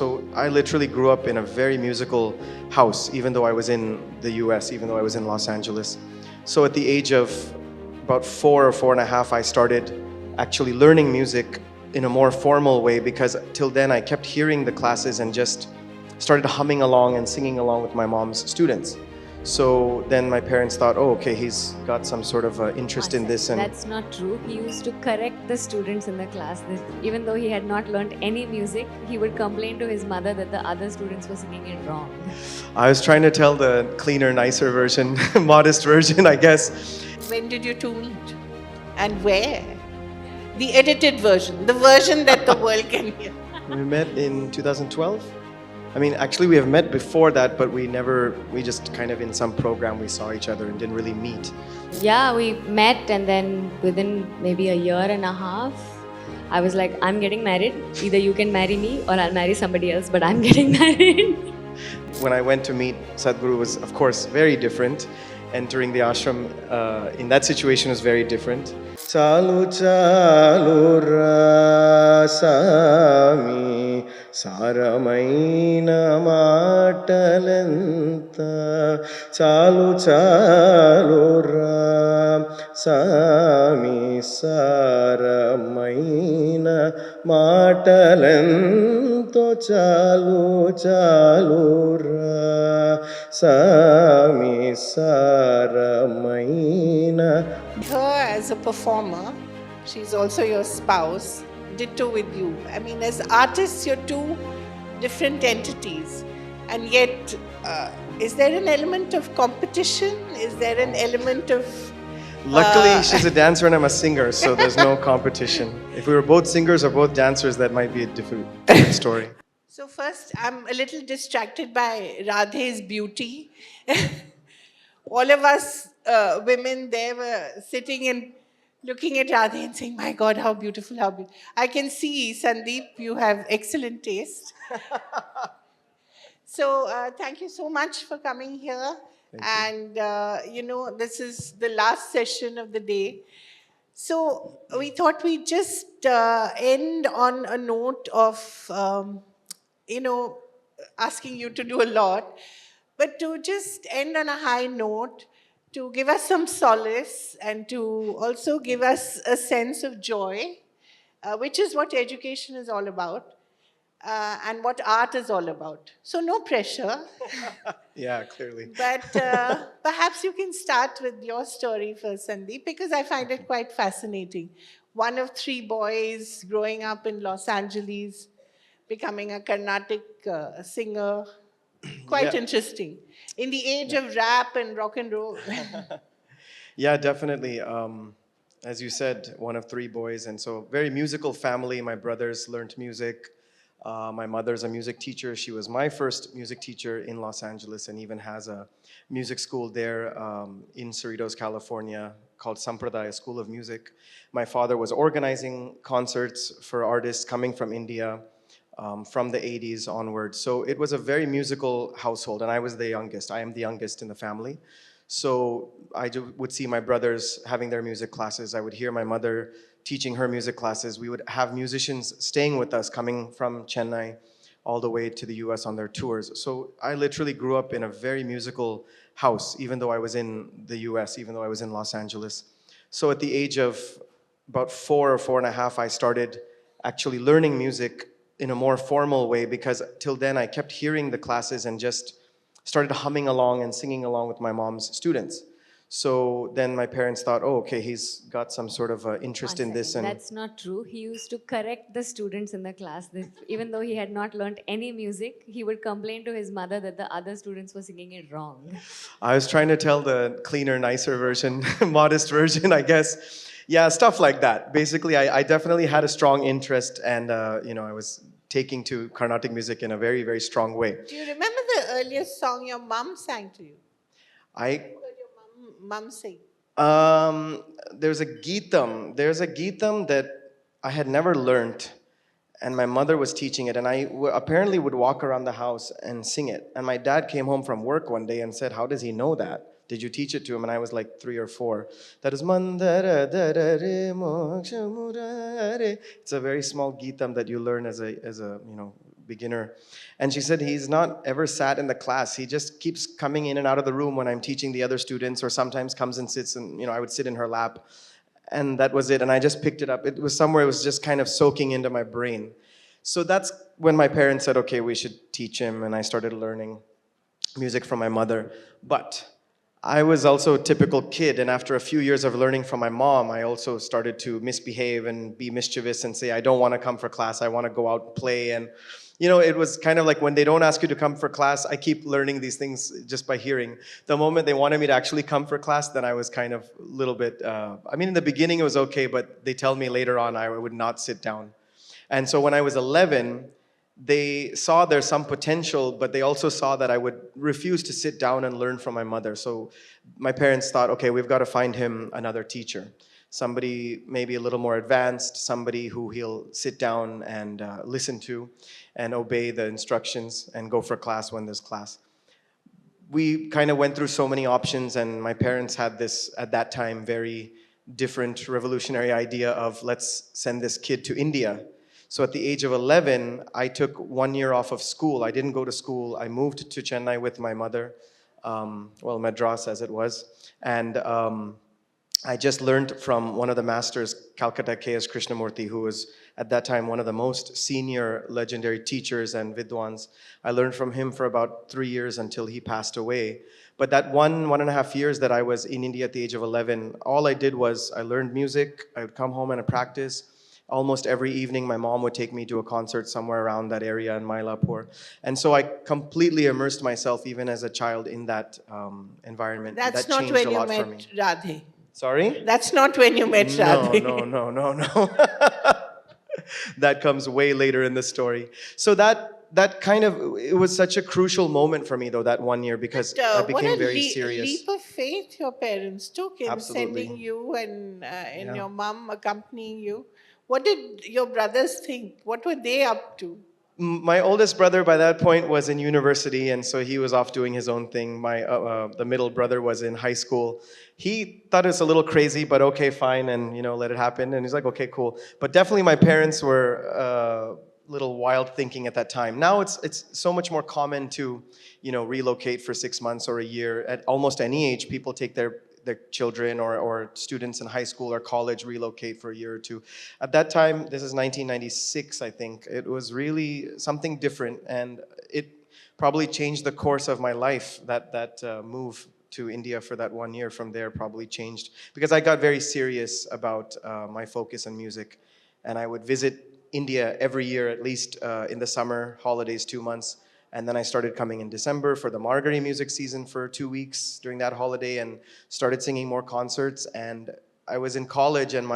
So I literally grew up in a very musical house, even though I was in the US, even though I was in Los Angeles. So at the age of about 4 or 4.5, I started actually learning music in a more formal way, because till then I kept hearing the classes and just started humming along and singing along with my mom's students. So then my parents thought, oh, okay, he's got some sort of interest in this. And that's not true. He used to correct the students in the class. Even though he had not learned any music, he would complain to his mother that the other students were singing it wrong. I was trying to tell the cleaner, nicer version, modest version, I guess. When did you two meet? And where? The edited version, the version that the world can hear. We met in 2012. I mean, actually we have met before that, but we just kind of in some program we saw each other and didn't really meet. Yeah, we met, and then within maybe a year and a half, I was like, I'm getting married. Either you can marry me or I'll marry somebody else, but I'm getting married. When I went to meet Sadhguru was, of course, very different. Entering the ashram in that situation was very different. Chalu chalu rasami saramaina matalenta. Chalu chalu rasami saramaina matalento. Chalu chalu rasami saramaina. Her as a performer, she's also your spouse, ditto with you. I mean, as artists, you're two different entities. And yet, is there an element of competition? Is there an element of... Luckily, she's a dancer and I'm a singer, so there's no competition. If we were both singers or both dancers, that might be a different story. So first, I'm a little distracted by Radhe's beauty. All of us women there were sitting and looking at Radhe and saying, my God, how beautiful, how beautiful. I can see, Sandeep, you have excellent taste. So thank you so much for coming here. And, this is the last session of the day. So we thought we'd just end on a note of, asking you to do a lot, but to just end on a high note, to give us some solace and to also give us a sense of joy, which is what education is all about. And what art is all about. So no pressure. Yeah, clearly. But perhaps you can start with your story first, Sandeep, because I find it quite fascinating. One of 3 boys growing up in Los Angeles, becoming a Carnatic singer. Quite interesting. In the age of rap and rock and roll. Yeah, definitely. As you said, one of 3 boys, and so very musical family. My brothers learned music. My mother's a music teacher. She was my first music teacher in Los Angeles and even has a music school there in Cerritos, California, called Sampradaya School of Music. My father was organizing concerts for artists coming from India from the 80s onwards. So it was a very musical household, and I was the youngest. I am the youngest in the family. So I would see my brothers having their music classes. I would hear my mother teaching her music classes. We would have musicians staying with us, coming from Chennai all the way to the US on their tours. So I literally grew up in a very musical house, even though I was in the US, even though I was in Los Angeles. So at the age of about 4 or 4.5, I started actually learning music in a more formal way, because till then I kept hearing the classes and just started humming along and singing along with my mom's students. So then my parents thought, oh, okay, he's got some sort of interest in this. And that's not true. He used to correct the students in the class. Even though he had not learned any music, he would complain to his mother that the other students were singing it wrong. I was trying to tell the cleaner, nicer version, modest version, I guess. Yeah, stuff like that. Basically, I definitely had a strong interest, and I was taking to Carnatic music in a very, very strong way. Do you remember the earliest song your mum sang to you? I heard your mum sing. There's a Geetam. There's a Geetam that I had never learned, and my mother was teaching it, and I apparently would walk around the house and sing it. And my dad came home from work one day and said, how does he know that? Did you teach it to him? And I was like 3 or 4. That is Mandara Dara Re Moksha Murare. It's a very small Geetam that you learn as a beginner. And she said he's not ever sat in the class. He just keeps coming in and out of the room when I'm teaching the other students, or sometimes comes and sits, and I would sit in her lap. And that was it. And I just picked it up. It was somewhere, it was just kind of soaking into my brain. So that's when my parents said, okay, we should teach him. And I started learning music from my mother. But I was also a typical kid, and after a few years of learning from my mom, I also started to misbehave and be mischievous and say, I don't want to come for class, I want to go out and play. And it was kind of like when they don't ask you to come for class, I keep learning these things just by hearing. The moment they wanted me to actually come for class, then I was kind of a little bit, in the beginning it was okay, but they tell me later on I would not sit down. And so when I was 11, they saw there's some potential, but they also saw that I would refuse to sit down and learn from my mother. So my parents thought, okay, we've got to find him another teacher. Somebody maybe a little more advanced, somebody who he'll sit down and listen to and obey the instructions and go for class when there's class. We kind of went through so many options, and my parents had this, at that time, very different revolutionary idea of, let's send this kid to India. So at the age of 11, I took 1 year off of school. I didn't go to school. I moved to Chennai with my mother, Madras as it was. And I just learned from one of the masters, Calcutta K.S. Krishnamurti, who was at that time one of the most senior legendary teachers and vidwans. I learned from him for about 3 years until he passed away. But that 1.5 years that I was in India at the age of 11, all I did was I learned music. I would come home and practice. Almost every evening, my mom would take me to a concert somewhere around that area in Mylapore. And so I completely immersed myself, even as a child, in that environment. That's that not changed when a you lot for met me. Radhe. Sorry? That's not when you met Radhe. No. That comes way later in the story. So that kind of, it was such a crucial moment for me, though, that 1 year, because I became very serious. Leap of faith your parents took in Absolutely. sending you and Yeah. your mom accompanying you. What did your brothers think? What were they up to? My oldest brother by that point was in university, and so he was off doing his own thing. The middle brother was in high school. He thought it was a little crazy, but okay, fine, and let it happen. And he's like, okay, cool. But definitely, my parents were a little wild thinking at that time. Now it's so much more common to relocate for 6 months or a year. At almost any age, people take their children or students in high school or college relocate for a year or two. At that time, this is 1996, I think, it was really something different, and it probably changed the course of my life. That move to India for that 1 year from there probably changed, because I got very serious about my focus on music, and I would visit India every year, at least in the summer holidays, 2 months. And then I started coming in December for the Margari music season for 2 weeks during that holiday, and started singing more concerts. And I was in college, and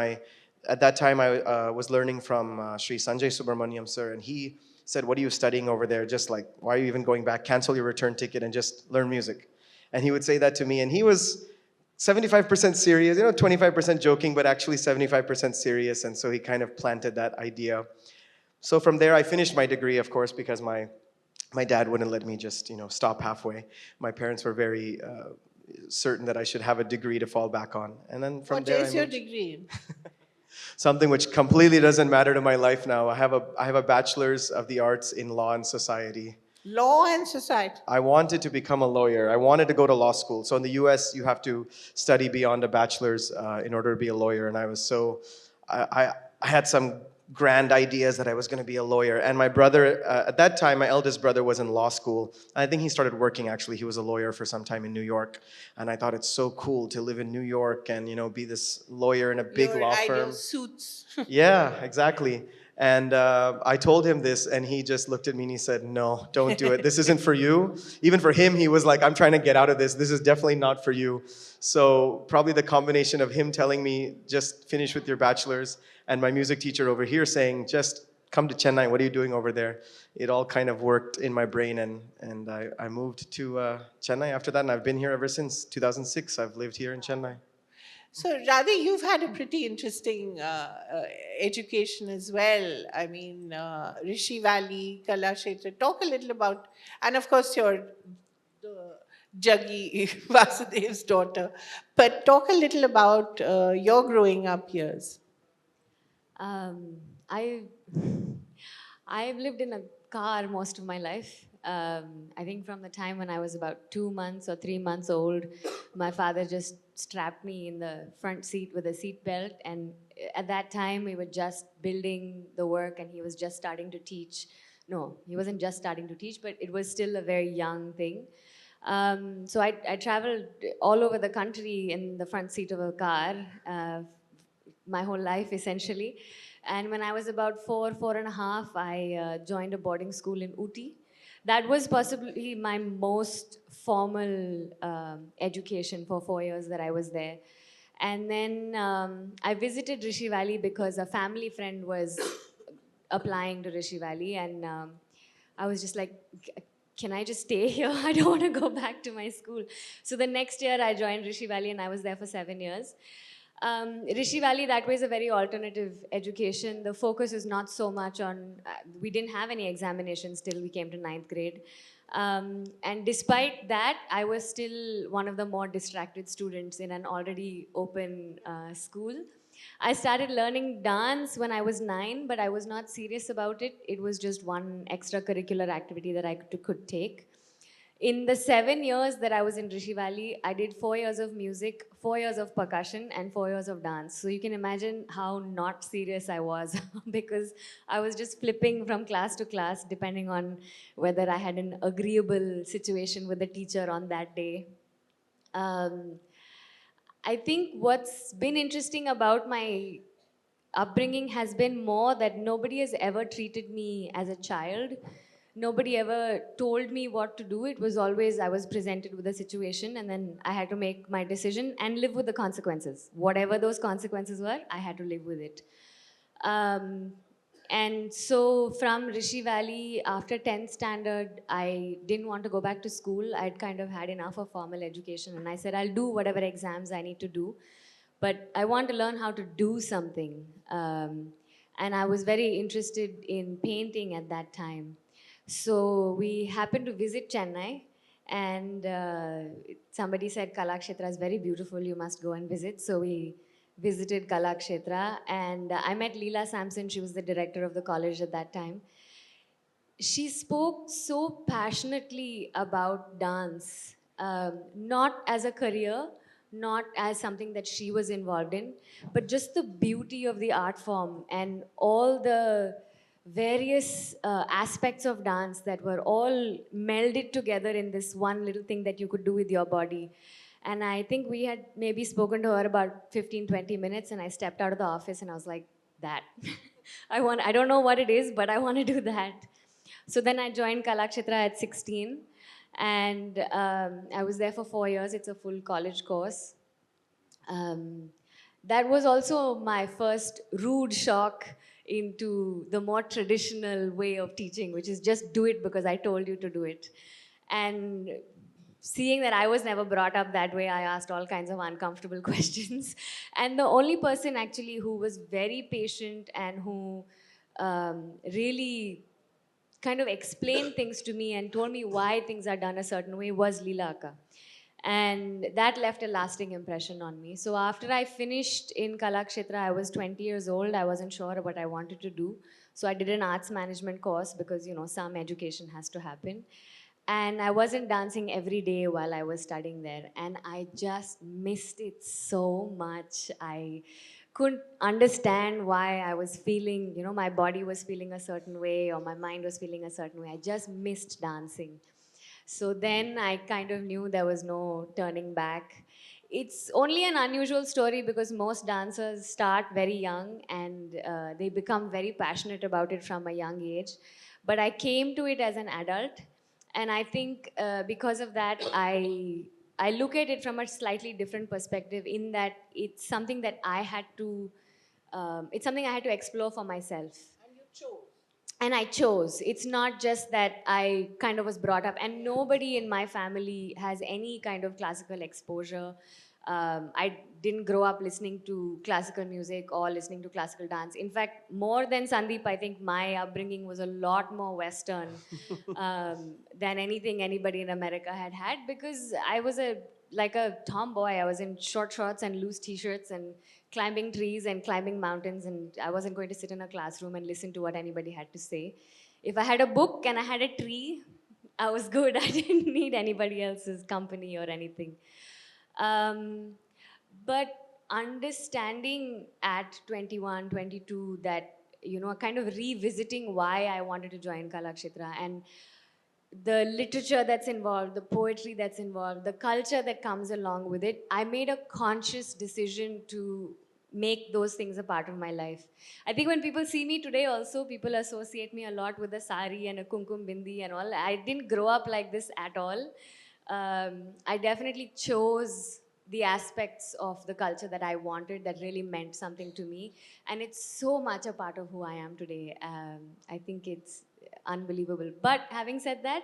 at that time I was learning from Sri Sanjay Subramaniam sir, and he said, what are you studying over there? Just like, why are you even going back? Cancel your return ticket and just learn music. And he would say that to me, and he was 75% serious, 25% joking, but actually 75% serious. And so he kind of planted that idea. So from there, I finished my degree, of course, because my dad wouldn't let me just, stop halfway. My parents were very certain that I should have a degree to fall back on. And then from What there, is your degree in? something which completely doesn't matter to my life now. I have a bachelor's of the arts in law and society. Law and society. I wanted to become a lawyer. I wanted to go to law school. So in the US, you have to study beyond a bachelor's in order to be a lawyer. And I was I had some grand ideas that I was going to be a lawyer. And my brother, at that time, my eldest brother was in law school. I think he started working, actually. He was a lawyer for some time in New York. And I thought it's so cool to live in New York and, be this lawyer in a big law firm. Ideal suits. Yeah, exactly. And I told him this, and he just looked at me and he said, no, don't do it. This isn't for you. Even for him, he was like, I'm trying to get out of this. This is definitely not for you. So probably the combination of him telling me, just finish with your bachelor's, and my music teacher over here saying, just come to Chennai. What are you doing over there? It all kind of worked in my brain, and I moved to Chennai after that, and I've been here ever since 2006. I've lived here in Chennai. So, Radhe, you've had a pretty interesting education as well. I mean, Rishi Valley, Kalakshetra. Talk a little about, and of course, you're the Jaggi, Vasudev's daughter. But talk a little about your growing up years. I've lived in a car most of my life. I think from the time when I was about 2 months or 3 months old, my father just strapped me in the front seat with a seat belt. And at that time, we were just building the work and he was just starting to teach. No, he wasn't just starting to teach, but it was still a very young thing. So I traveled all over the country in the front seat of a car my whole life essentially. And when I was about four and a half, I joined a boarding school in Uti. That was possibly my most formal education for 4 years that I was there. And then I visited Rishi Valley because a family friend was applying to Rishi Valley, and I was just like, can I just stay here? I don't want to go back to my school. So the next year I joined Rishi Valley and I was there for 7 years. Rishi Valley, that was a very alternative education. The focus is not so much on, we didn't have any examinations till we came to ninth grade. And despite that, I was still one of the more distracted students in an already open school. I started learning dance when I was 9, but I was not serious about it. It was just one extracurricular activity that I could take. In the 7 years that I was in Rishi Valley, I did 4 years of music, 4 years of percussion, and 4 years of dance. So you can imagine how not serious I was because I was just flipping from class to class depending on whether I had an agreeable situation with the teacher on that day. Um, I think what's been interesting about my upbringing has been more that nobody has ever treated me as a child. Nobody ever told me what to do. It was always I was presented with a situation and then I had to make my decision and live with the consequences. Whatever those consequences were, I had to live with it. Um, and so from Rishi Valley, after 10th standard, I didn't want to go back to school. I'd kind of had enough of formal education. And I said, I'll do whatever exams I need to do. But I want to learn how to do something. And I was very interested in painting at that time. So we happened to visit Chennai. And somebody said Kalakshetra is very beautiful, you must go and visit. So we visited Kalakshetra, and I met Leela Sampson. She was the director of the college at that time. She spoke so passionately about dance, not as a career, not as something that she was involved in, but just the beauty of the art form and all the various aspects of dance that were all melded together in this one little thing that you could do with your body. And I think we had maybe spoken to her about 15, 20 minutes, and I stepped out of the office and I was like, that. I don't know what it is, but I want to do that. So then I joined Kalakshetra at 16, and I was there for 4 years. It's a full college course. That was also my first rude shock into the more traditional way of teaching, which is just do it because I told you to do it. And seeing that I was never brought up that way, I asked all kinds of uncomfortable questions. And the only person actually who was very patient and who really kind of explained things to me and told me why things are done a certain way was Leela Akka. And that left a lasting impression on me. So after I finished in Kalakshetra, I was 20 years old. I wasn't sure what I wanted to do. So I did an arts management course because, some education has to happen. And I wasn't dancing every day while I was studying there. And I just missed it so much. I couldn't understand why I was feeling, my body was feeling a certain way or my mind was feeling a certain way. I just missed dancing. So then I kind of knew there was no turning back. It's only an unusual story because most dancers start very young and they become very passionate about it from a young age. But I came to it as an adult, and I think because of that, I look at it from a slightly different perspective in that it's something that I had to, it's something I had to explore for myself. And you chose. And I chose. It's not just that I kind of was brought up, and nobody in my family has any kind of classical exposure. I didn't grow up listening to classical music or listening to classical dance. In fact, more than Sandeep, I think my upbringing was a lot more Western than anything anybody in America had had, because I was like a tomboy. I was in short shorts and loose t-shirts and climbing trees and climbing mountains, and I wasn't going to sit in a classroom and listen to what anybody had to say. If I had a book and I had a tree, I was good. I didn't need anybody else's company or anything. Um, but understanding at 21, 22 that, kind of revisiting why I wanted to join Kalakshetra and the literature that's involved, the poetry that's involved, the culture that comes along with it, I made a conscious decision to make those things a part of my life. I think when people see me today also, people associate me a lot with a sari and a kumkum bindi and all. I didn't grow up like this at all. I definitely chose the aspects of the culture that I wanted that really meant something to me. And it's so much a part of who I am today. I think it's unbelievable. But having said that,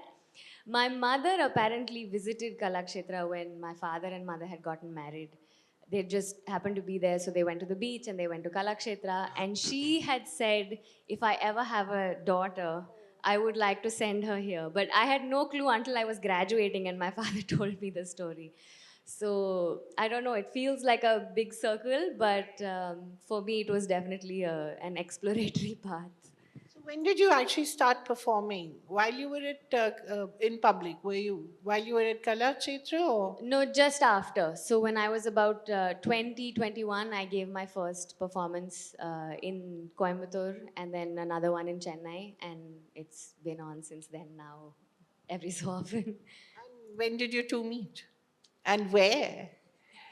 my mother apparently visited Kalakshetra when my father and mother had gotten married. They just happened to be there, so they went to the beach and they went to Kalakshetra. And she had said, if I ever have a daughter, I would like to send her here. But I had no clue until I was graduating and my father told me the story. So I don't know, it feels like a big circle, but for me it was definitely an exploratory path. So when did you actually start performing? While you were in public? While you were at Kalakshetra or? No, just after. So when I was about 20, 21, I gave my first performance in Coimbatore and then another one in Chennai. And it's been on since then now, every so often. And when did you two meet? And where?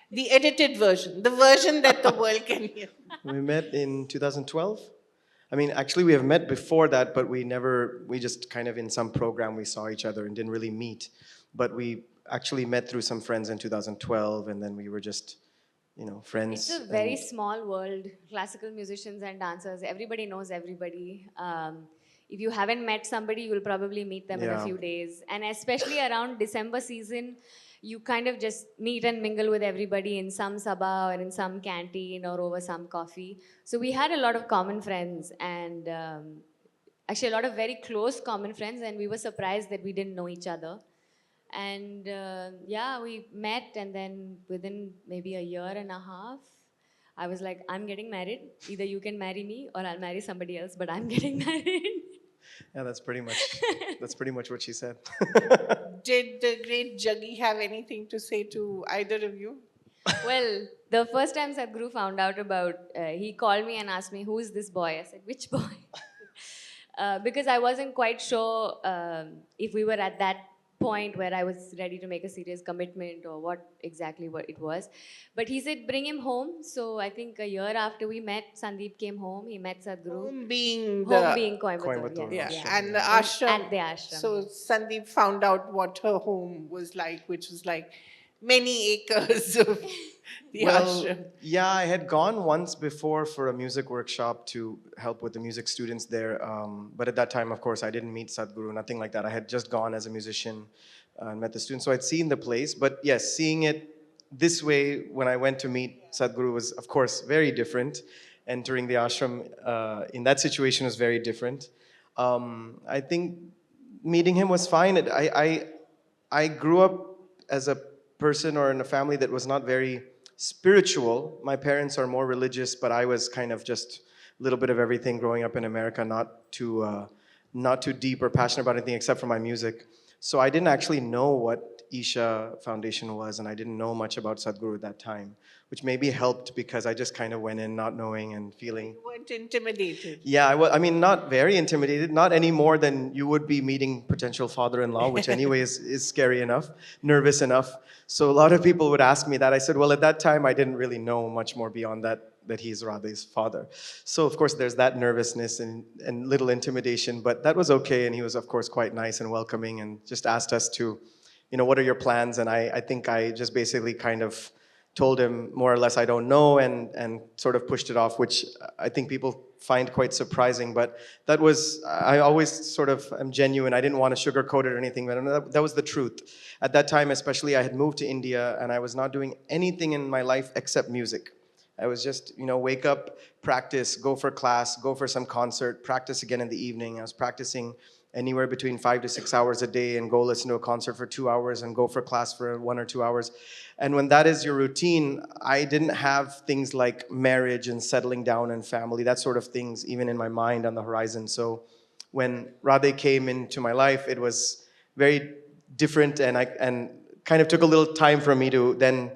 The edited version, the version that the world can hear. We met in 2012. I mean, actually, we have met before that, but we just kind of in some program we saw each other and didn't really meet. But we actually met through some friends in 2012, and then we were just, friends. It's a very small world. Classical musicians and dancers, everybody knows everybody. If you haven't met somebody, you'll probably meet them in a Yeah. few days. And especially around December season, you kind of just meet and mingle with everybody in some sabha or in some canteen or over some coffee. So we had a lot of common friends and actually a lot of very close common friends, and we were surprised that we didn't know each other. And yeah, we met, and then within maybe a year and a half, I was like, I'm getting married. Either you can marry me or I'll marry somebody else, but I'm getting married. Yeah, that's pretty much what she said. Did the great Jaggi have anything to say to either of you? Well, the first time Sadhguru found out about, he called me and asked me, who is this boy? I said, which boy? Because I wasn't quite sure if we were at that point where I was ready to make a serious commitment or what it was. But he said, bring him home. So I think a year after we met, Sandeep came home. He met Sadhguru. Home being Home being Coimbatore, Coimbatore, yes. yeah, ashram. and the ashram. At the ashram. So Sandeep found out what her home was like, which was like many acres of the ashram. Yeah, I had gone once before for a music workshop to help with the music students there. But at that time, of course, I didn't meet Sadhguru, nothing like that. I had just gone as a musician and met the students. So I'd seen the place. But yes, seeing it this way when I went to meet Sadhguru was, of course, very different. Entering the ashram in that situation was very different. I think meeting him was fine. I grew up as a person or in a family that was not very spiritual. My parents are more religious, but I was kind of just a little bit of everything growing up in America, not too deep or passionate about anything except for my music. So I didn't actually know what Isha Foundation was, and I didn't know much about Sadhguru at that time, which maybe helped because I just kind of went in not knowing and feeling. You weren't intimidated. Yeah, I mean, not very intimidated, not any more than you would be meeting potential father-in-law, which anyway is scary enough, nervous enough. So a lot of people would ask me that. I said, well, at that time, I didn't really know much more beyond that he's Radhe's father. So of course, there's that nervousness and little intimidation, but that was okay. And he was, of course, quite nice and welcoming and just asked us to, what are your plans? And I think I just basically kind of told him more or less I don't know and sort of pushed it off, which I think people find quite surprising. But that was, I always sort of am genuine. I didn't want to sugarcoat it or anything, but that was the truth. At that time, especially, I had moved to India and I was not doing anything in my life except music. I was just, wake up, practice, go for class, go for some concert, practice again in the evening. I was practicing anywhere between 5 to 6 hours a day and go listen to a concert for 2 hours and go for class for 1 or 2 hours. And when that is your routine, I didn't have things like marriage and settling down and family, that sort of things, even in my mind on the horizon. So when Radhe came into my life, it was very different, and kind of took a little time for me to then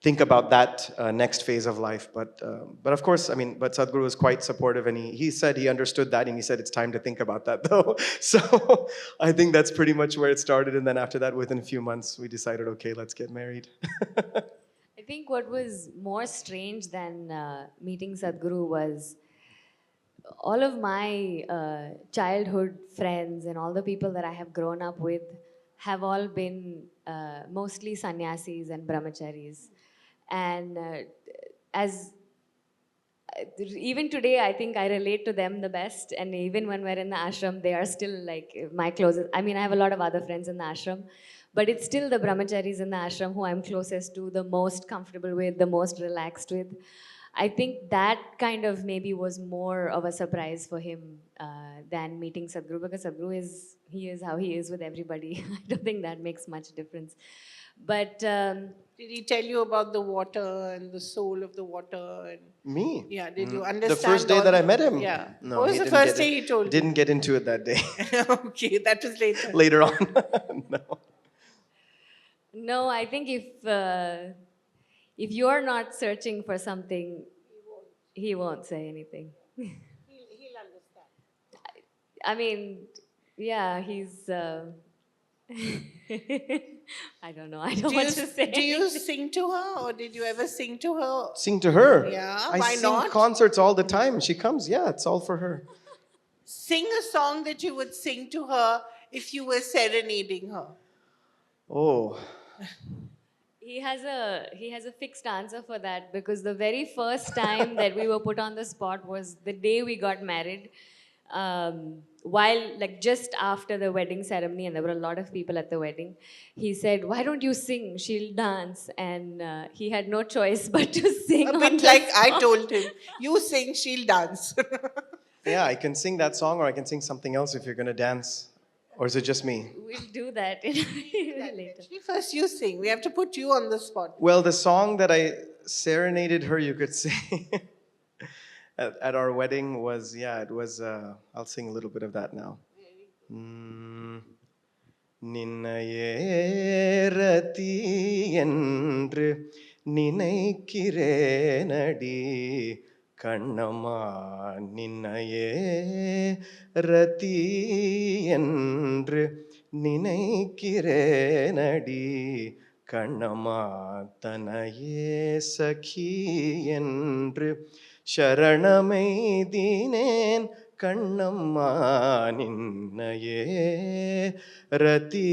think about that next phase of life. But of course, I mean, but Sadhguru was quite supportive, and he said he understood that, and he said it's time to think about that though. So I think that's pretty much where it started, and then after that, within a few months, we decided, okay, let's get married. I think what was more strange than meeting Sadhguru was all of my childhood friends and all the people that I have grown up with have all been mostly sannyasis and brahmacharis. And as even today, I think I relate to them the best. And even when we're in the ashram, they are still like my closest. I mean, I have a lot of other friends in the ashram, but it's still the brahmacharis in the ashram who I'm closest to, the most comfortable with, the most relaxed with. I think that kind of maybe was more of a surprise for him than meeting Sadhguru, because Sadhguru he is how he is with everybody. I don't think that makes much difference. But Did he tell you about the water and the soul of the water? And Me? yeah, did you understand? The first day all that I the- met him? Yeah. No, What was he the didn't first get day it. he told Didn't get into it that day. you? Okay, that was later. Later on. No. no, I think if you're not searching for something, he won't say anything. He'll understand. I mean, yeah, he's. I don't know. I don't want to say. Do you sing to her, or did you ever sing to her? Sing to her. Yeah, I why sing not? concerts all the time. She comes, yeah, it's all for her. Sing a song that you would sing to her if you were serenading her. Oh, He has a fixed answer for that, because the very first time that we were put on the spot was the day we got married. While like just after the wedding ceremony, and there were a lot of people at the wedding, he said, "Why don't you sing? She'll dance." And he had no choice but to sing. A on bit the like I spot. told him, you sing, she'll dance. yeah, I can sing that song, or I can sing something else if you're going to dance. Or is it just me? We'll do that later. First you sing. We have to put you on the spot. Well, the song that I serenaded her, you could say, at our wedding was, yeah, it was, I'll sing a little bit of that now. Ninnaye rati endru ninaikirenadi Kannamma ninnaye rati endru ninaikirenadi Kannamma tanaye sakhi endru Sharanamaidinen Kannamma ninnaye rati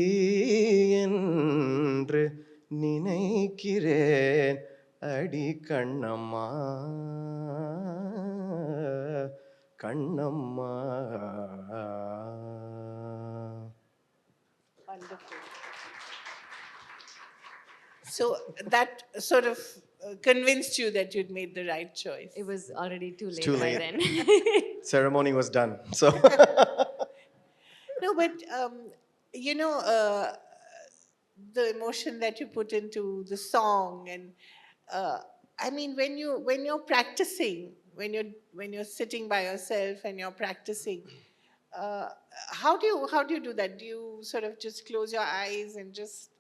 endru ninaikiren adi Kannamma Kannamma. Wonderful. So that sort of convinced you that you'd made the right choice. It was already too late too by late. then. Ceremony was done. So No, but the emotion that you put into the song, and I mean, when you're practicing, when you're sitting by yourself and you're practicing, how do you do that? Do you sort of just close your eyes and just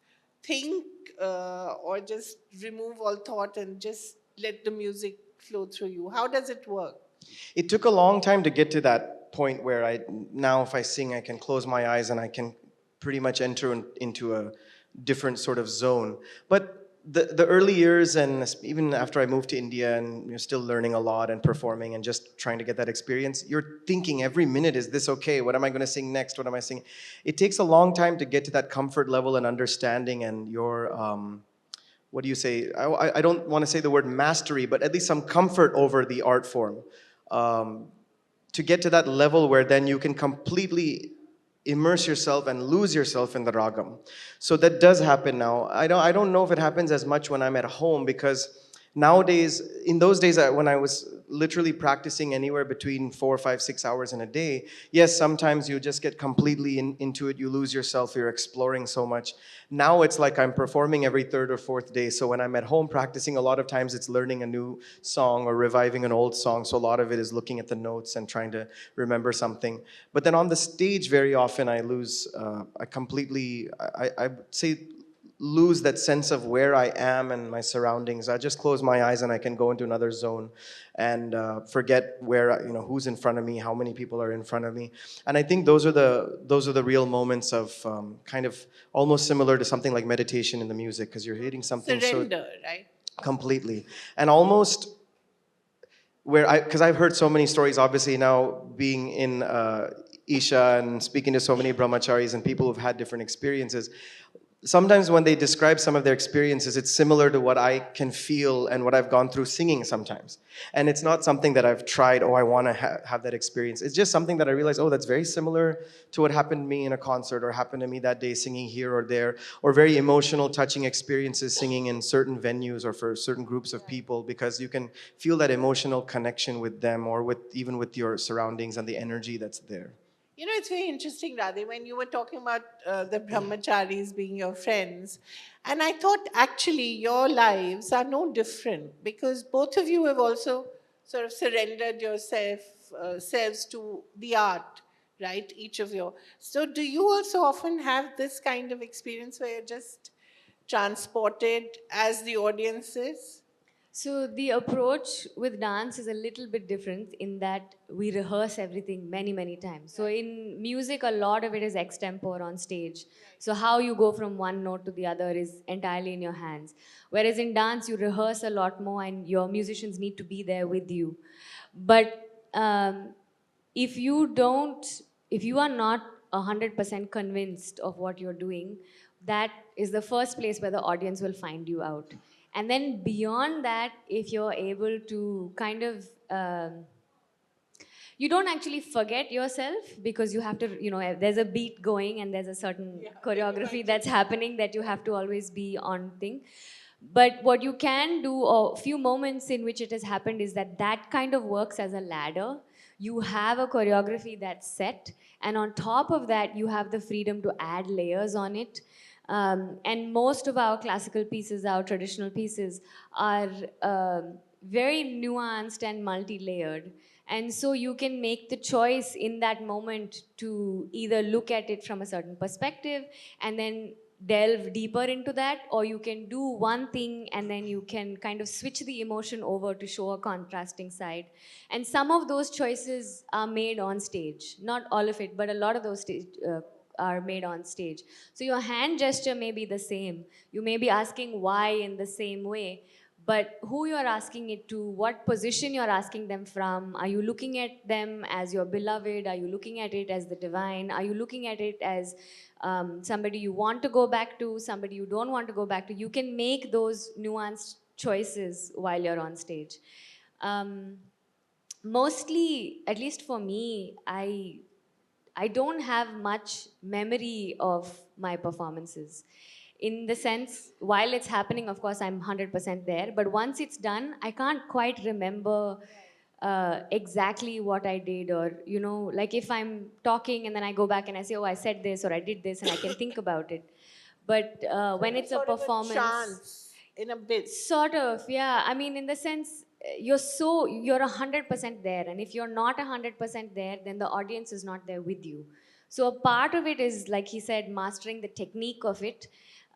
think, or just remove all thought and just let the music flow through you? How does it work? it took a long time to get to that point where now if I sing, I can close my eyes and I can pretty much enter into a different sort of zone. But the early years, and even after I moved to India, and you're still learning a lot and performing and just trying to get that experience, you're thinking every minute, is this okay? What am I going to sing next? What am I singing? It takes a long time to get to that comfort level and understanding, and your, what do you say? I don't want to say the word mastery, but at least some comfort over the art form. To get to that level where then you can completely immerse yourself and lose yourself in the ragam. So that does happen now. I don't know if it happens as much when I'm at home, because Nowadays, in those days when I was literally practicing anywhere between 4, 5, 6 hours in a day, yes, sometimes you just get completely into it, you lose yourself, you're exploring so much. Now it's like I'm performing every third or fourth day, so when I'm at home practicing, a lot of times it's learning a new song or reviving an old song, so a lot of it is looking at the notes and trying to remember something. But then on the stage, very often I lose, I would say, lose that sense of where I am and my surroundings. I just close my eyes and I can go into another zone and forget who's in front of me, how many people are in front of me. And I think those are the real moments of kind of almost similar to something like meditation in the music, because you're hitting something Surrender, right? completely, and almost because I've heard so many stories, obviously now being in Isha and speaking to so many brahmacharis and people who've had different experiences, sometimes when they describe some of their experiences, it's similar to what I can feel and what I've gone through singing sometimes. And it's not something that I've tried, oh, I want to have that experience. It's just something that I realize, oh, that's very similar to what happened to me in a concert or happened to me that day singing here or there, or very emotional, touching experiences singing in certain venues or for certain groups of people, because you can feel that emotional connection with them or even with your surroundings and the energy that's there. You know, it's very interesting, Radhe, when you were talking about the brahmacharis being your friends. And I thought actually your lives are no different, because both of you have also sort of surrendered selves to the art, right? Each of you. So, do you also often have this kind of experience where you're just transported as the audience is? So the approach with dance is a little bit different in that we rehearse everything many, many times. So in music, a lot of it is extempore on stage. So how you go from one note to the other is entirely in your hands. Whereas in dance, you rehearse a lot more and your musicians need to be there with you. But if you don't, if you are not 100% convinced of what you're doing, that is the first place where the audience will find you out. And then beyond that, if you're able to kind of you don't actually forget yourself, because you have to, there's a beat going and there's a certain choreography that's happening that you have to always be on thing. But what you can do, or few moments in which it has happened, is that kind of works as a ladder. You have a choreography that's set, and on top of that you have the freedom to add layers on it. And most of our classical pieces, our traditional pieces, are very nuanced and multi-layered. And so you can make the choice in that moment to either look at it from a certain perspective and then delve deeper into that, or you can do one thing and then you can kind of switch the emotion over to show a contrasting side. And some of those choices are made on stage. Not all of it, but a lot of those are made on stage. So your hand gesture may be the same. You may be asking why in the same way, but who you're asking it to, what position you're asking them from, are you looking at them as your beloved, are you looking at it as the divine, are you looking at it as somebody you want to go back to, somebody you don't want to go back to, you can make those nuanced choices while you're on stage. Mostly, at least for me, I don't have much memory of my performances. In the sense, while it's happening, of course, I'm 100% there. But once it's done, I can't quite remember exactly what I did. Or, like if I'm talking and then I go back and I say, oh, I said this or I did this, and I can think about it. But when it's a Sort of performance. trance in a bit. Sort of, yeah. I mean, in the sense, you're 100% there, and if you're not 100% there, then the audience is not there with you. So a part of it is, like he said, mastering the technique of it.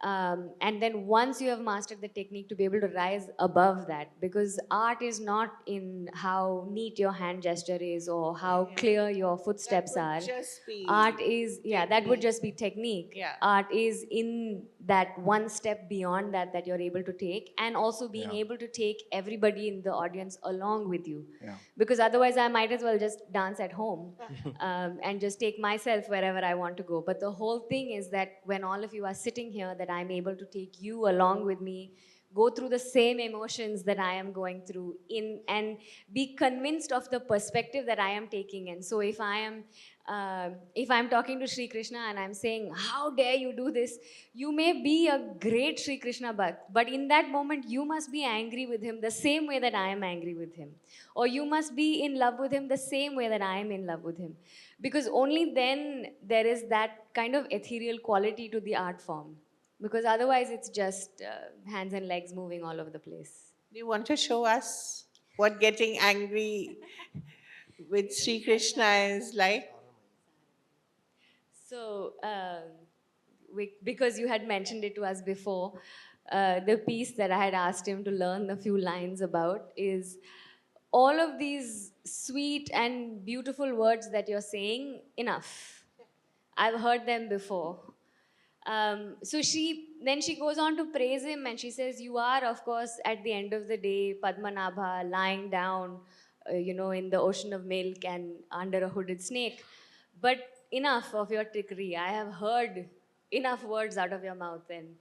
And then once you have mastered the technique, to be able to rise above that, because art is not in how neat your hand gesture is or how clear your footsteps That are. would just be Art is, yeah, that would technique. just be technique. Yeah. Art is in that one step beyond that you're able to take, and also being Yeah. able to take everybody in the audience along with you. Yeah. Because otherwise I might as well just dance at home and just take myself wherever I want to go. But the whole thing is that when all of you are sitting here, that I'm able to take you along with me, go through the same emotions that I am going through, and be convinced of the perspective that I am taking in. So if I am If I'm talking to Sri Krishna and I'm saying, how dare you do this? You may be a great Sri Krishna bhakt, but in that moment, you must be angry with him the same way that I am angry with him. Or you must be in love with him the same way that I am in love with him. Because only then there is that kind of ethereal quality to the art form. Because otherwise, it's just hands and legs moving all over the place. Do you want to show us what getting angry with Sri Krishna is like? So, because you had mentioned it to us before, the piece that I had asked him to learn a few lines about is all of these sweet and beautiful words that you're saying, enough. I've heard them before. So then she goes on to praise him and she says, you are, of course, at the end of the day, Padmanabha, lying down, in the ocean of milk and under a hooded snake. But enough of your trickery. I have heard enough words out of your mouth. And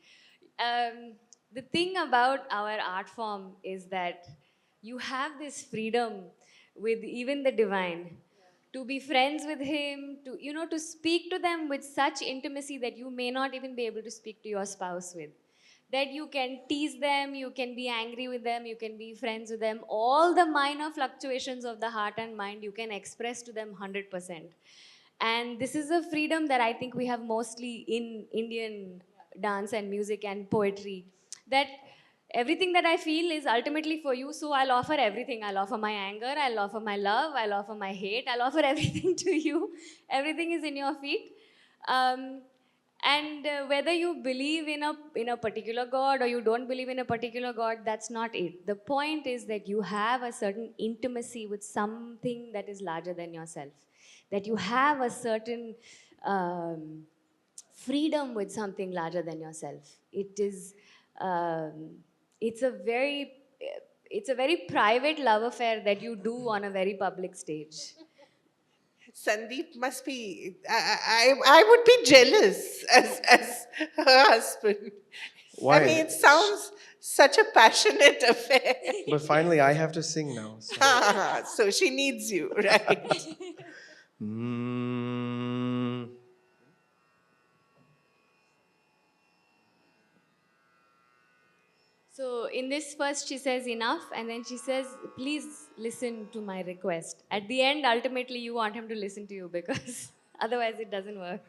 the thing about our art form is that you have this freedom with even the divine to be friends with him, to speak to them with such intimacy that you may not even be able to speak to your spouse with. That you can tease them, you can be angry with them, you can be friends with them. All the minor fluctuations of the heart and mind you can express to them 100%. And this is a freedom that I think we have mostly in Indian dance and music and poetry. That everything that I feel is ultimately for you, so I'll offer everything. I'll offer my anger, I'll offer my love, I'll offer my hate, I'll offer everything to you. Everything is in your feet. And whether you believe in a particular god or you don't believe in a particular god, that's not it. The point is that you have a certain intimacy with something that is larger than yourself. That you have a certain freedom with something larger than yourself. Um, it's a very it's a very private love affair that you do on a very public stage. Sandeep must be, I would be jealous as her husband. Why? I mean, it sounds such a passionate affair. But finally, I have to sing now. So. So she needs you, right? Mm. So in this first she says enough, and then she says, please listen to my request. At the end, ultimately you want him to listen to you because otherwise it doesn't work.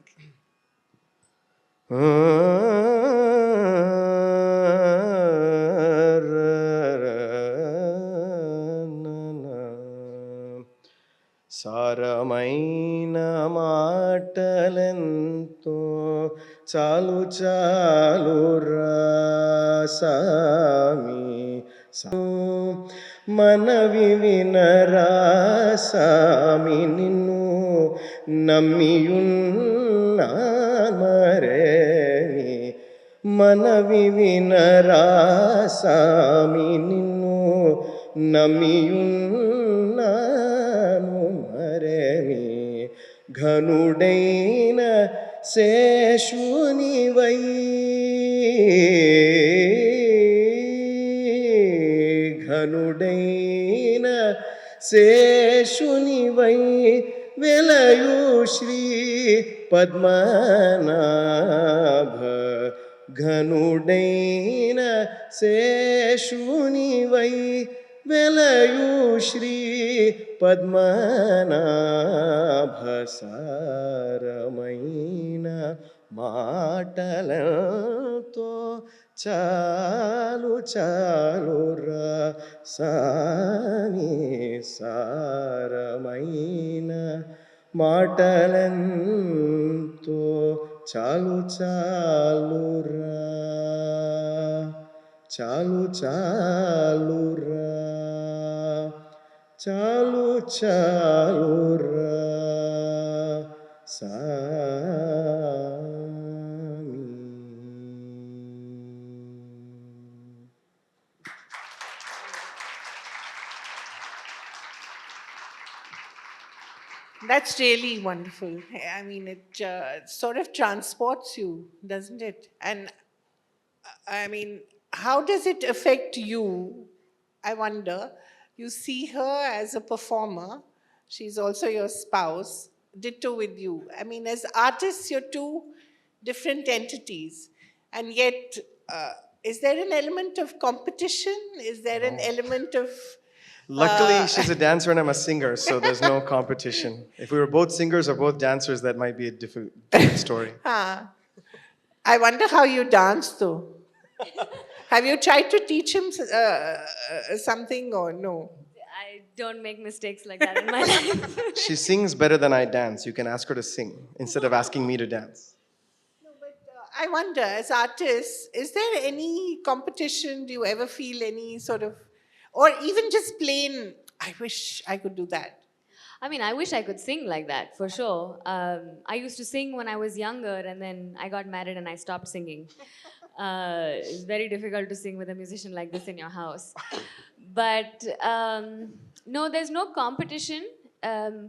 సారమైన మాటలెంతో చాలు చాలు రాసామి మనవి వినరాసామి నిన్ను నమ్మియున్నామరేని మనవి వినరాసామి నిన్ను నమ్మియున్నాను మరేని ఘనుడైన శేషునివై ఘనుడైన శేషునివై వెలయు శ్రీ పద్మనాభ ఘనుడైన శేషునివై వెలయు శ్రీ పద్మనాభ సారమైన మాటలతో చాలు చాలు సాని సారమైన మాటలెంతో చాలు చాలురా చాలు చాలురా చాలు చాలురా సామి. That's really wonderful. I mean, it sort of transports you, doesn't it? And I mean, how does it affect you? I wonder. You see her as a performer, she's also your spouse. ditto with you. I mean, as artists, you're two different entities. And yet, is there an element of competition? Is there an element of... Luckily, she's a dancer and I'm a singer, so there's no competition. If we were both singers or both dancers, that might be a different story. I wonder how you dance, though. Have you tried to teach him something or no? I don't make mistakes like that in my life. She sings better than I dance. You can ask her to sing instead of asking me to dance. No, but I wonder, as artists, is there any competition? Do you ever feel any sort of, or even just plain, I wish I could do that? I mean, I wish I could sing like that, for sure. I used to sing when I was younger, and then I got married and I stopped singing. It's very difficult to sing with a musician like this in your house. But no, there's no competition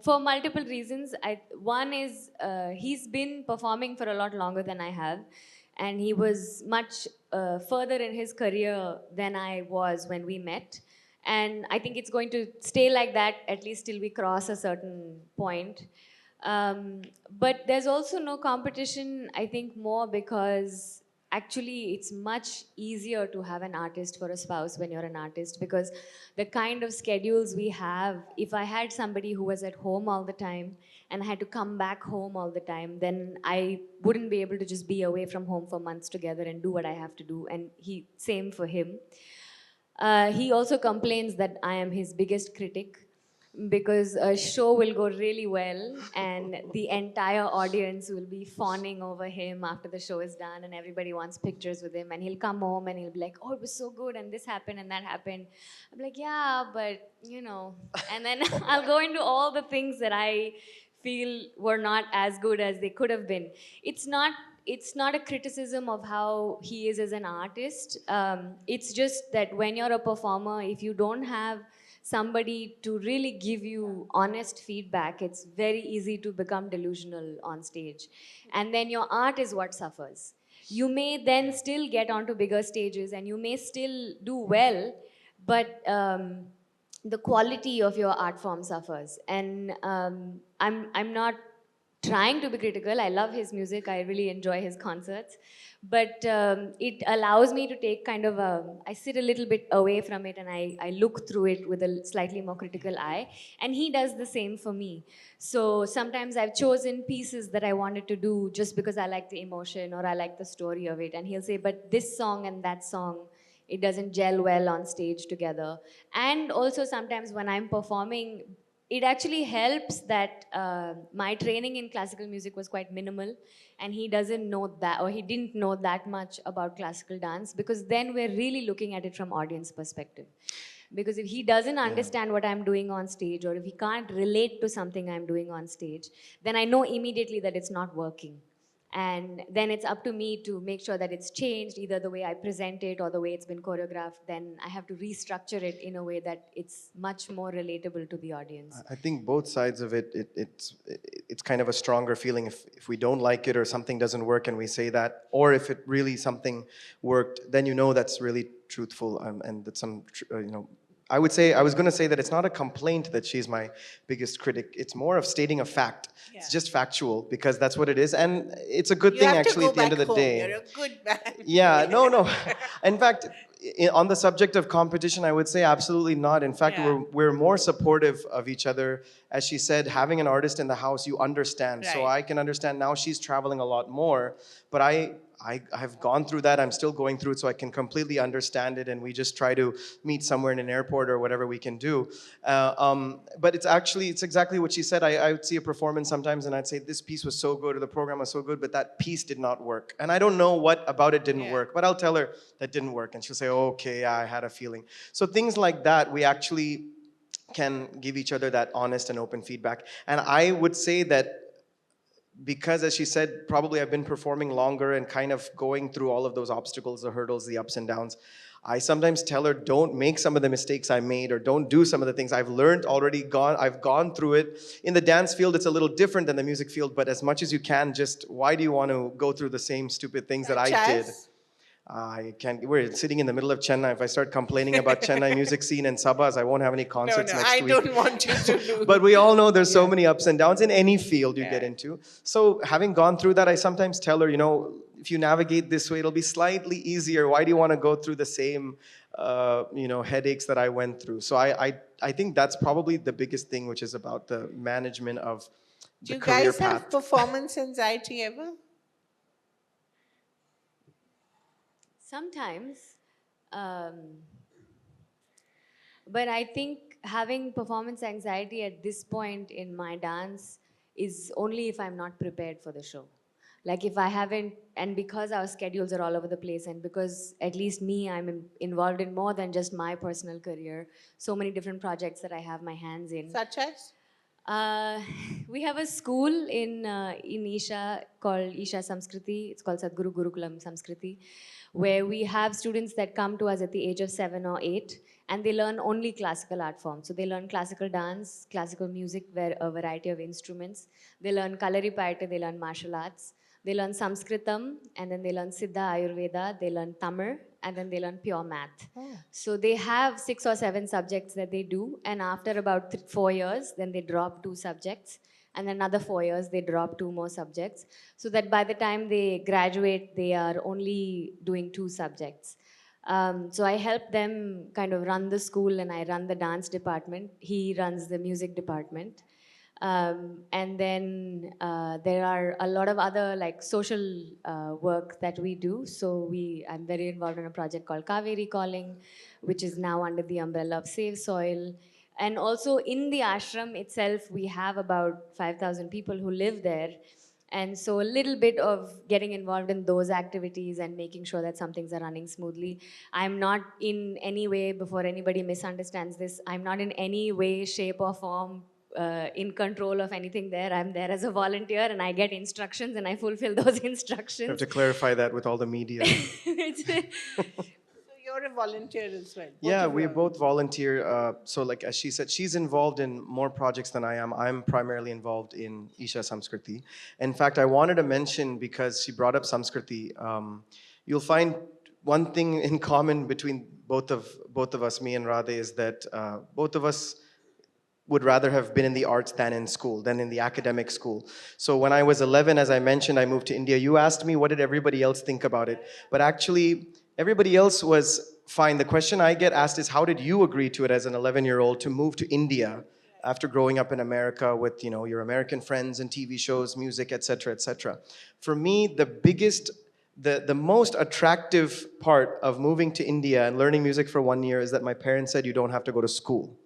for multiple reasons. One is he's been performing for a lot longer than I have, and he was much further in his career than I was when we met. And I think it's going to stay like that at least till we cross a certain point. But there's also no competition, I think, more because actually it's much easier to have an artist for a spouse when you're an artist, because the kind of schedules we have, if I had somebody who was at home all the time and I had to come back home all the time, then I wouldn't be able to just be away from home for months together and do what I have to do. And same for him. He also complains that I am his biggest critic, because a show will go really well and the entire audience will be fawning over him after the show is done and everybody wants pictures with him, and he'll come home and he'll be like, oh, it was so good and this happened and that happened. I'm like, yeah, but you know, and then I'll go into all the things that I feel were not as good as they could have been. It's not a criticism of how he is as an artist. It's just that when you're a performer, if you don't have somebody to really give you honest feedback, it's very easy to become delusional on stage. And then your art is what suffers. You may then still get onto bigger stages and you may still do well, but the quality of your art form suffers. And I'm not trying to be critical. I love his music. I really enjoy his concerts. But it allows me to take kind of I sit a little bit away from it and I look through it with a slightly more critical eye. And he does the same for me. So sometimes I've chosen pieces that I wanted to do just because I like the emotion or I like the story of it. And he'll say, but this song and that song, it doesn't gel well on stage together. And also sometimes when I'm performing, it actually helps that my training in classical music was quite minimal, and he doesn't know that, or he didn't know that much about classical dance, because then we're really looking at it from audience perspective. Because if he doesn't understand what I'm doing on stage, or if he can't relate to something I'm doing on stage, then I know immediately that it's not working. And then it's up to me to make sure that it's changed, either the way I present it or the way it's been choreographed. Then I have to restructure it in a way that it's much more relatable to the audience. I think both sides of it's kind of a stronger feeling if we don't like it or something doesn't work and we say that, or if it really something worked, then you know that's really truthful and that I would say, I was going to say that it's not a complaint that she's my biggest critic. It's more of stating a fact. Yeah. It's just factual because that's what it is. And it's a good thing actually at the end of the day. You're a good man. Yeah, no. In fact, on the subject of competition, I would say absolutely not. In fact, we're more supportive of each other. As she said, having an artist in the house, you understand. Right. So I can understand now she's traveling a lot more, but I've gone through that. I'm still going through it, so I can completely understand it. And we just try to meet somewhere in an airport or whatever we can do. But it's exactly what she said. I would see a performance sometimes and I'd say, this piece was so good or the program was so good, but that piece did not work. And I don't know what about it didn't work, but I'll tell her that didn't work. And she'll say, okay, I had a feeling. So things like that, we actually can give each other that honest and open feedback. And I would say that because, as she said, probably I've been performing longer and kind of going through all of those obstacles, the hurdles, the ups and downs, I sometimes tell her, don't make some of the mistakes I made or don't do some of the things I've learned already. I've gone through it. In the dance field, it's a little different than the music field, but as much as you can, just why do you want to go through the same stupid things that I did? I can't. We're sitting in the middle of Chennai. If I start complaining about Chennai music scene and sabas, I won't have any No, concerts no, next I week. don't want you to do. But we all know there's so Yeah. many ups and downs in any field you get Yeah. into. So having gone through that, I sometimes tell her, if you navigate this way, it'll be slightly easier. Why do you want to go through the same, headaches that I went through? So I think that's probably the biggest thing, which is about the management of Do the you career guys path. have performance anxiety ever? Sometimes. Um, but I think having performance anxiety at this point in my dance is only if I'm not prepared for the show. Like if I haven't, and because our schedules are all over the place, and because at least me, I'm involved in more than just my personal career, so many different projects that I have my hands in. Such as? Uh, we have a school in Isha called Isha Samskriti. It's called Sadguru Gurukulam Samskriti, where we have students that come to us at the age of 7 or 8, and they learn only classical art forms. So they learn classical dance, classical music, a variety of instruments. They learn Kalaripayattu, they learn martial arts. They learn Sanskritam, and then they learn Siddha Ayurveda, they learn Tamil, and then they learn pure math. So they have 6 or 7 subjects that they do, and after about 4 years, then they drop 2 subjects, and another 4 years, they drop 2 more subjects, so that by the time they graduate, they are only doing 2 subjects. So I help them kind of run the school, and I run the dance department. He runs the music department. And then there are a lot of other like social work that we do. So I'm very involved in a project called Kaveri Calling, which is now under the umbrella of Save Soil. And also in the ashram itself, we have about 5,000 people who live there. And so a little bit of getting involved in those activities and making sure that some things are running smoothly. I'm not in any way, before anybody misunderstands this, I'm not in any way, shape or form in control of anything there. I'm there as a volunteer and I get instructions and I fulfill those I have instructions. to clarify that with all the media. So you're a volunteer as well. Yeah, of we you are. both volunteer. So, like as she said, she's involved in more projects than I am. I'm primarily involved in Isha Samskriti. In fact, I wanted to mention, because she brought up Samskriti, you'll find one thing in common between both of us, me and Radhe, is that both of us would rather have been in the arts than in school, than in the academic school. So when I was 11, as I mentioned, I moved to India. You asked me, what did everybody else think about it? But actually, everybody else was fine. The question I get asked is, how did you agree to it as an 11-year-old to move to India after growing up in America with, your American friends and TV shows, music, etc., etc. For me, the most attractive part of moving to India and learning music for 1 year is that my parents said you don't have to go to school.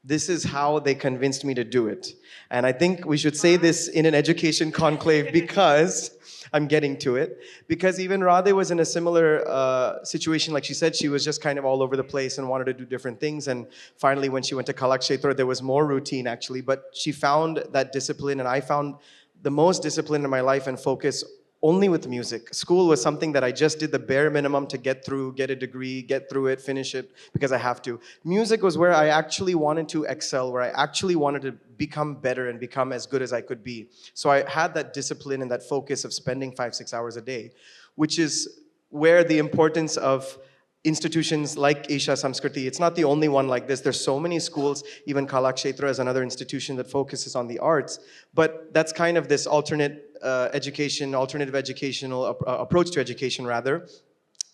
This is how they convinced me to do it. And I think we should say this in an education conclave, because I'm getting to it. Because even Radhe was in a similar situation. Like she said, she was just kind of all over the place and wanted to do different things. And finally, when she went to Kalakshetra, there was more routine actually. But she found that discipline, and I found the most discipline in my life and focus only with music. School was something that I just did the bare minimum to get through, get a degree, get through it, finish it, because I have to. Music was where I actually wanted to excel, where I actually wanted to become better and become as good as I could be. So I had that discipline and that focus of spending 5-6 hours a day, which is where the importance of institutions like Isha Samskriti, it's not the only one like this. There's so many schools, even Kalakshetra is another institution that focuses on the arts, but that's kind of this alternative educational approach to education rather,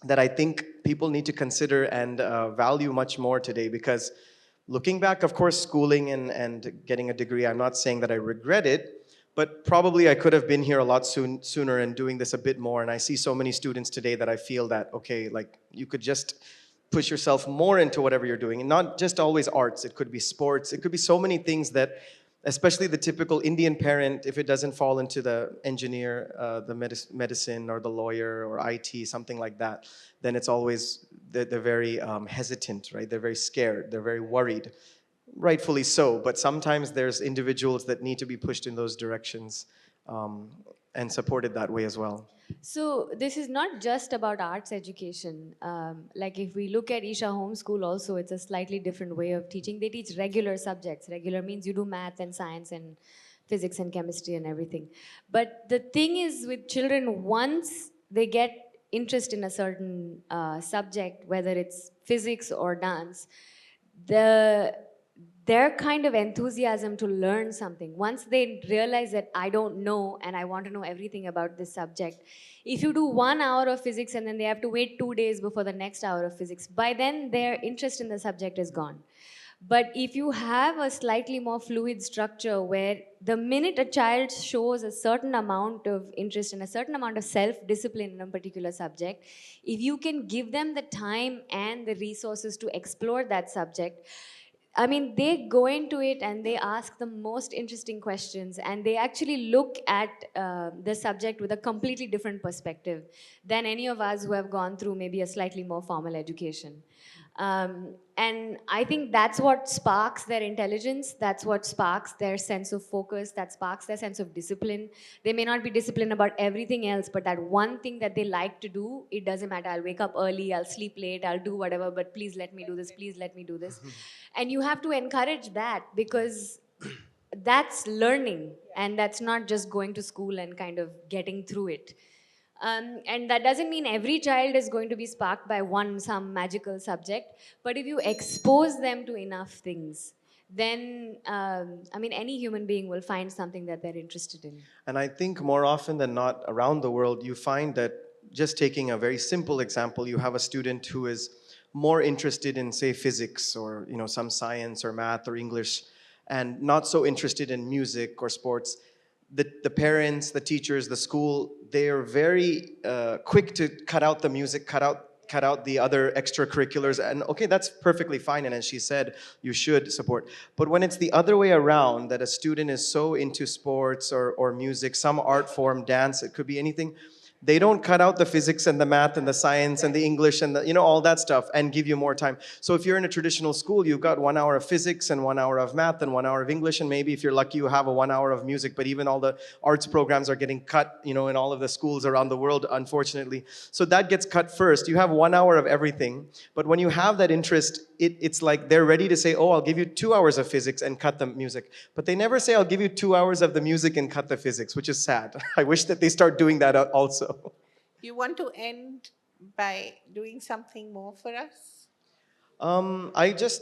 that I think people need to consider and value much more today. Because looking back, of course, schooling and getting a degree, I'm not saying that I regret it, but probably I could have been here a lot sooner and doing this a bit more. And I see so many students today that I feel that, okay, like you could just push yourself more into whatever you're doing. And not just always arts, it could be sports, it could be so many things that, especially the typical Indian parent, if it doesn't fall into the engineer, the medicine or the lawyer or IT, something like that, then it's always, they're very hesitant, right? They're very scared, they're very worried. Rightfully so, but sometimes there's individuals that need to be pushed in those directions and supported that way as well. So this is not just about arts education. Like if we look at Isha Homeschool also, it's a slightly different way of teaching. They teach regular subjects. Regular means you do math and science and physics and chemistry and everything. But the thing is with children, once they get interest in a certain subject, whether it's physics or dance, the their kind of enthusiasm to learn something, once they realize that I don't know and I want to know everything about this subject, if you do 1 hour of physics and then they have to wait 2 days before the next hour of physics, by then their interest in the subject is gone. But if you have a slightly more fluid structure where the minute a child shows a certain amount of interest and a certain amount of self-discipline in a particular subject, if you can give them the time and the resources to explore that subject, I mean, they go into it and they ask the most interesting questions, and they actually look at the subject with a completely different perspective than any of us who have gone through maybe a slightly more formal education. And I think that's what sparks their intelligence, that's what sparks their sense of focus, that sparks their sense of discipline. They may not be disciplined about everything else, but that one thing that they like to do, it doesn't matter. I'll wake up early, I'll sleep late, I'll do whatever, but please let me do this, please let me do this. And you have to encourage that, because that's learning, and that's not just going to school and kind of getting through it. And that doesn't mean every child is going to be sparked by some magical subject, but if you expose them to enough things, then I mean, any human being will find something that they're interested in. And I think more often than not around the world, you find that, just taking a very simple example, you have a student who is more interested in, say, physics or some science or math or English, and not so interested in music or sports. The parents, the teachers, the school, they are very quick to cut out the music, cut out the other extracurriculars, and okay, that's perfectly fine, and as she said, you should support. But when it's the other way around, that a student is so into sports or music, some art form, dance, it could be anything, they don't cut out the physics and the math and the science and the English and the, all that stuff, and give you more time. So if you're in a traditional school, you've got 1 hour of physics and 1 hour of math and 1 hour of English, and maybe if you're lucky, you have a 1 hour of music. But even all the arts programs are getting cut, in all of the schools around the world, unfortunately. So that gets cut first. You have 1 hour of everything. But when you have that interest, it's like they're ready to say, oh, I'll give you 2 hours of physics and cut the music. But they never say, I'll give you 2 hours of the music and cut the physics, which is sad. I wish that they start doing that also. You want to end by doing something more for us?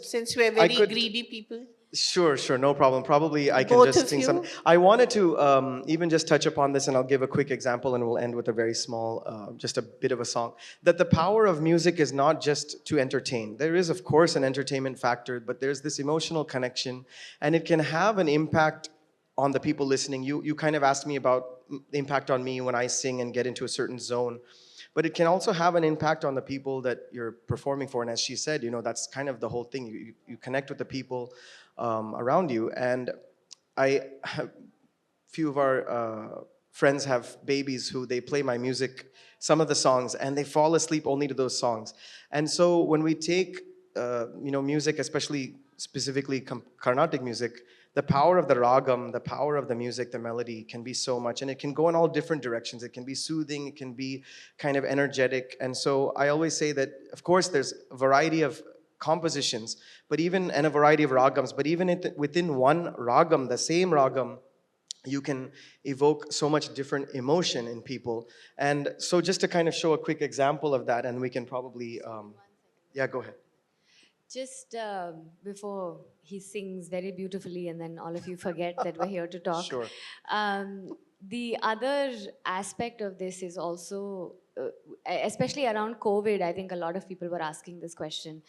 Since we're very greedy people. Sure, no problem. Probably I can Both just of sing you? some. I wanted to even just touch upon this, and I'll give a quick example, and we'll end with a very small, just a bit of a song. That the power of music is not just to entertain. There is, of course, an entertainment factor, but there's this emotional connection, and it can have an impact on the people listening. You kind of asked me about the impact on me when I sing and get into a certain zone. But it can also have an impact on the people that you're performing for. And as she said, that's kind of the whole thing. You connect with the people around you. And few of our friends have babies who they play my music, some of the songs, and they fall asleep only to those songs. And so when we take music, especially specifically Carnatic music, the power of the ragam, the power of the music, the melody can be so much, and it can go in all different directions. It can be soothing, it can be kind of energetic. And so I always say that, of course, there's a variety of compositions, and a variety of ragams, but even within one ragam, the same ragam, you can evoke so much different emotion in people. And so just to kind of show a quick example of that, and we can probably, yeah, go ahead. Just before he sings very beautifully and then all of you forget that we're here to talk. Sure. The other aspect of this is also, especially around COVID, I think a lot of people were asking this question.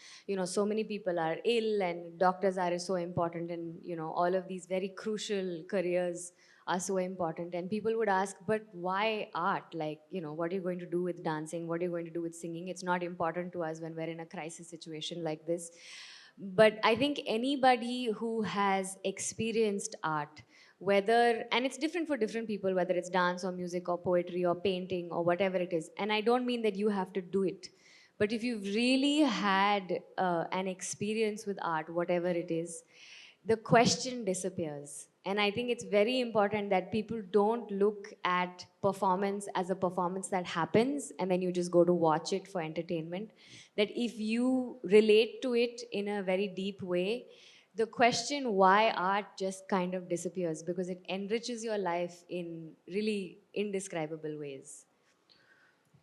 So many people are ill and doctors are so important, and all of these very crucial careers are so important, and people would ask, but why art? Like, what are you going to do with dancing? What are you going to do with singing? It's not important to us when we're in a crisis situation like this. But I think anybody who has experienced art, and it's different for different people, whether it's dance or music or poetry or painting or whatever it is, and I don't mean that you have to do it, but if you've really had an experience with art, whatever it is, the question disappears. And I think it's very important that people don't look at performance as a performance that happens and then you just go to watch it for entertainment. That if you relate to it in a very deep way, the question why art just kind of disappears, because it enriches your life in really indescribable ways.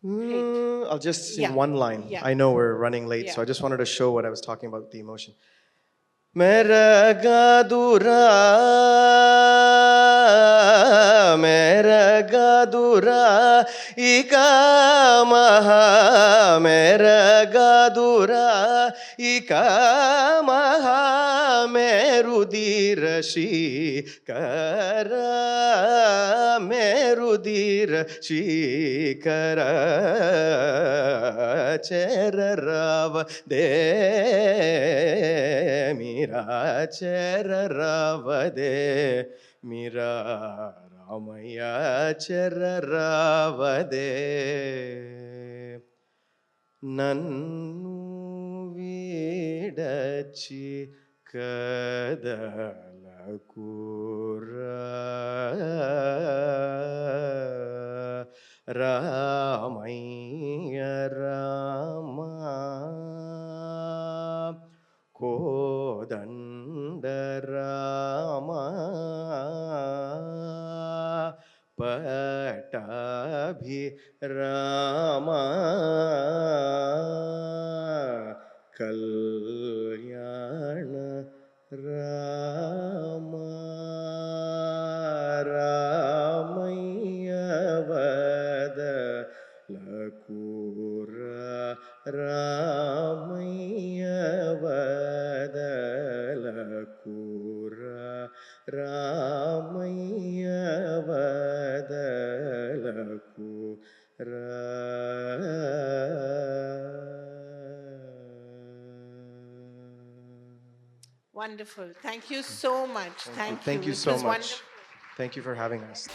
I'll just sing Yeah. one line. Yeah. I know we're running late, so Yeah. I just wanted to show what I was talking about, the emotion. మెరగదురా ఇక మెరగదురా ఇక మెరుదీర శీకర మెరుదీర శీకర చెరరావ they మీరా చెరరావదే మీరా రామయ్య చెరరావదే నన్ను వీడచి కదలకురా రామయ్య రామా కోదండ రామా పటాభి రామా కళ్యాణ Rama Ramayya వదలకురా Ramayya వదలకురా Ramayya వదలకురా Wonderful. Thank you so much. Thank you. Thank you It so was much. wonderful. Thank you for having us.